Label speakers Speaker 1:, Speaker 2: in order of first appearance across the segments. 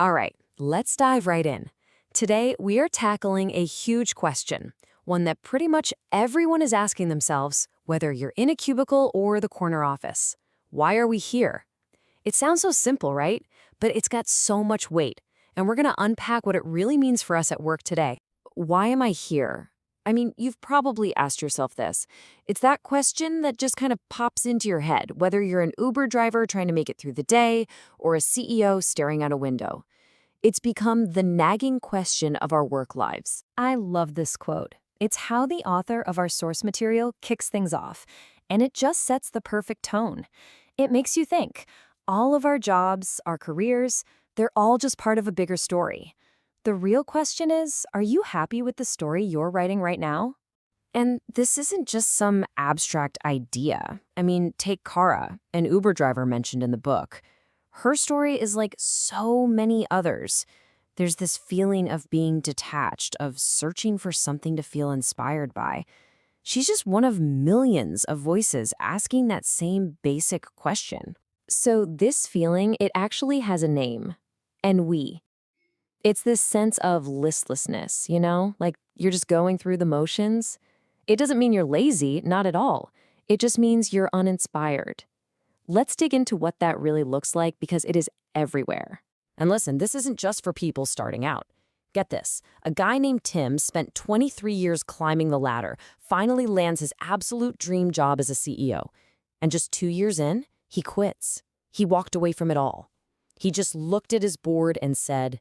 Speaker 1: All right, let's dive right in. Today, we are tackling a huge question, one that pretty much everyone is asking themselves, whether you're in a cubicle or the corner office. Why are we here? It sounds so simple, right? But it's got so much weight, and we're going to unpack what it really means for us at work today. Why am I here? I mean, you've probably asked yourself this. It's that question that just kind of pops into your head, whether you're an Uber driver trying to make it through the day or a CEO staring out a window. It's become the nagging question of our work lives.
Speaker 2: I love this quote. It's how the author of our source material kicks things off, and it just sets the perfect tone. It makes you think. All of our jobs, our careers, they're all just part of a bigger story. The real question is, are you happy with the story you're writing right now?
Speaker 1: And this isn't just some abstract idea. I mean, take Kara, an Uber driver mentioned in the book. Her story is like so many others. There's this feeling of being detached, of searching for something to feel inspired by. She's just one of millions of voices asking that same basic question. So this feeling, it actually has a name. Ennui. It's this sense of listlessness, like you're just going through the motions. It doesn't mean you're lazy, not at all. It just means you're uninspired. Let's dig into what that really looks like because it is everywhere. And listen, this isn't just for people starting out. Get this, a guy named Tim spent 23 years climbing the ladder, finally lands his absolute dream job as a CEO. And just 2 years in, he quits. He walked away from it all. He just looked at his board and said,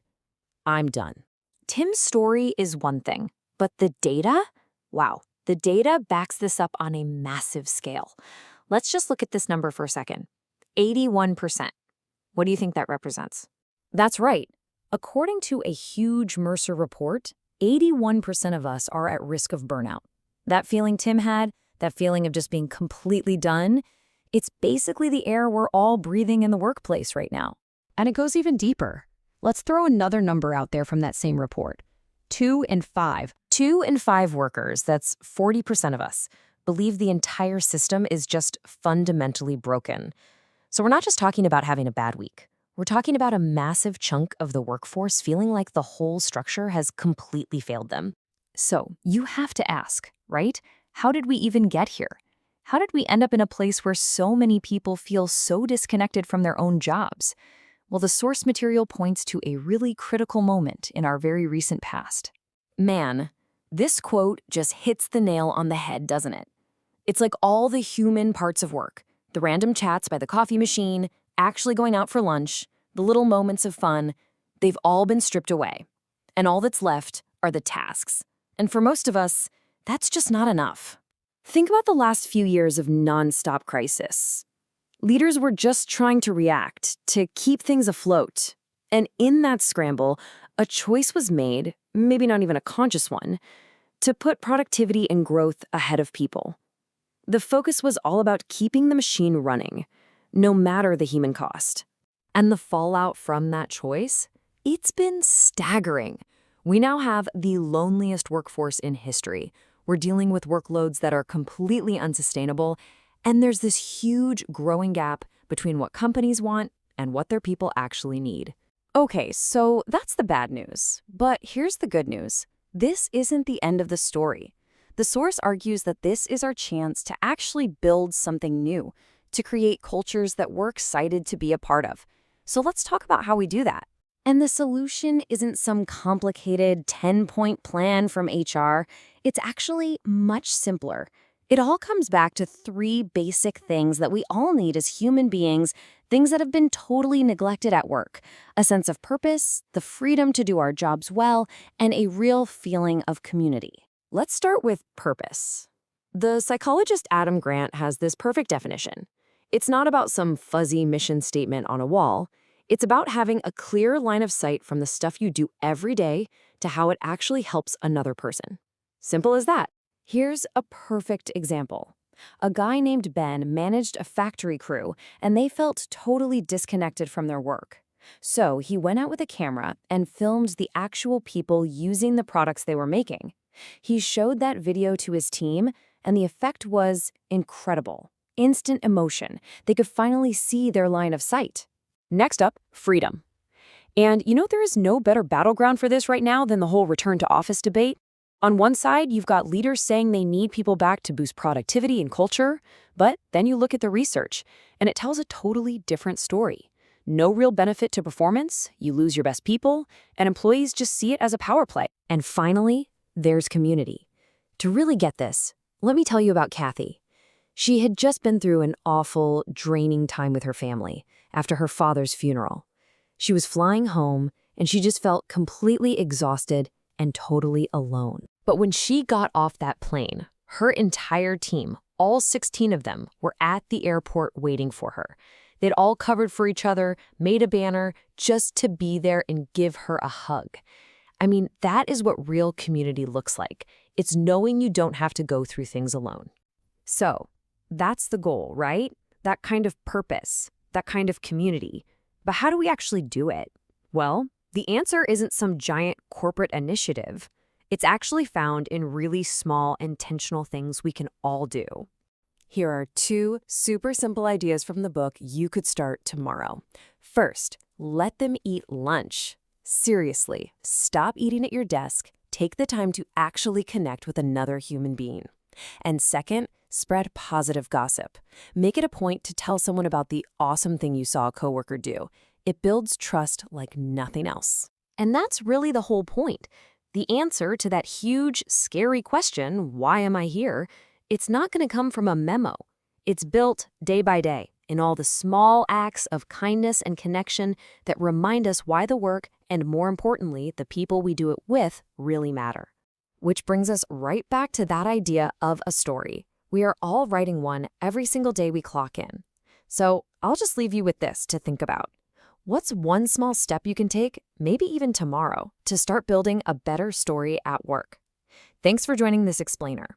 Speaker 1: I'm done.
Speaker 2: Tim's story is one thing, but the data? Wow, the data backs this up on a massive scale. Let's just look at this number for a second. 81%. What do you think that represents?
Speaker 1: That's right. According to a huge Mercer report, 81% of us are at risk of burnout. That feeling Tim had, that feeling of just being completely done, it's basically the air we're all breathing in the workplace right now. And it goes even deeper. Let's throw another number out there from that same report. 2 in 5. 2 in 5 workers, that's 40% of us, believe the entire system is just fundamentally broken. So we're not just talking about having a bad week. We're talking about a massive chunk of the workforce feeling like the whole structure has completely failed them. So you have to ask, right? How did we even get here? How did we end up in a place where so many people feel so disconnected from their own jobs? Well, the source material points to a really critical moment in our very recent past. Man, this quote just hits the nail on the head, doesn't it? It's like all the human parts of work, the random chats by the coffee machine, actually going out for lunch, the little moments of fun, they've all been stripped away. And all that's left are the tasks. And for most of us, that's just not enough. Think about the last few years of nonstop crisis. Leaders were just trying to react, to keep things afloat. And in that scramble, a choice was made, maybe not even a conscious one, to put productivity and growth ahead of people. The focus was all about keeping the machine running, no matter the human cost. And the fallout from that choice? It's been staggering. We now have the loneliest workforce in history. We're dealing with workloads that are completely unsustainable, and there's this huge growing gap between what companies want and what their people actually need. Okay, so that's the bad news. But here's the good news. This isn't the end of the story. The source argues that this is our chance to actually build something new, to create cultures that we're excited to be a part of. So let's talk about how we do that. And the solution isn't some complicated 10-point plan from HR. It's actually much simpler. It all comes back to 3 basic things that we all need as human beings, things that have been totally neglected at work: a sense of purpose, the freedom to do our jobs well, and a real feeling of community. Let's start with purpose. The psychologist Adam Grant has this perfect definition. It's not about some fuzzy mission statement on a wall. It's about having a clear line of sight from the stuff you do every day to how it actually helps another person. Simple as that. Here's a perfect example. A guy named Ben managed a factory crew, and they felt totally disconnected from their work. So he went out with a camera and filmed the actual people using the products they were making. He showed that video to his team, and the effect was incredible. Instant emotion. They could finally see their line of sight. Next up, freedom.
Speaker 2: And there is no better battleground for this right now than the whole return to office debate. On one side, you've got leaders saying they need people back to boost productivity and culture, but then you look at the research, and it tells a totally different story. No real benefit to performance, you lose your best people, and employees just see it as a power play. And finally, there's community. To really get this, let me tell you about Kathy. She had just been through an awful, draining time with her family after her father's funeral. She was flying home, and she just felt completely exhausted and totally alone. But when she got off that plane, her entire team, all 16 of them, were at the airport waiting for her. They'd all covered for each other, made a banner, just to be there and give her a hug. I mean, that is what real community looks like. It's knowing you don't have to go through things alone. So, that's the goal, right? That kind of purpose, that kind of community. But how do we actually do it? Well, the answer isn't some giant corporate initiative. It's actually found in really small, intentional things we can all do. Here are 2 super simple ideas from the book you could start tomorrow. First, let them eat lunch. Seriously, stop eating at your desk. Take the time to actually connect with another human being. And second, spread positive gossip. Make it a point to tell someone about the awesome thing you saw a coworker do. It builds trust like nothing else. And that's really the whole point. The answer to that huge, scary question, why am I here? It's not going to come from a memo. It's built day by day in all the small acts of kindness and connection that remind us why the work, and more importantly, the people we do it with, really matter. Which brings us right back to that idea of a story. We are all writing one every single day we clock in. So I'll just leave you with this to think about. What's one small step you can take, maybe even tomorrow, to start building a better story at work? Thanks for joining this explainer.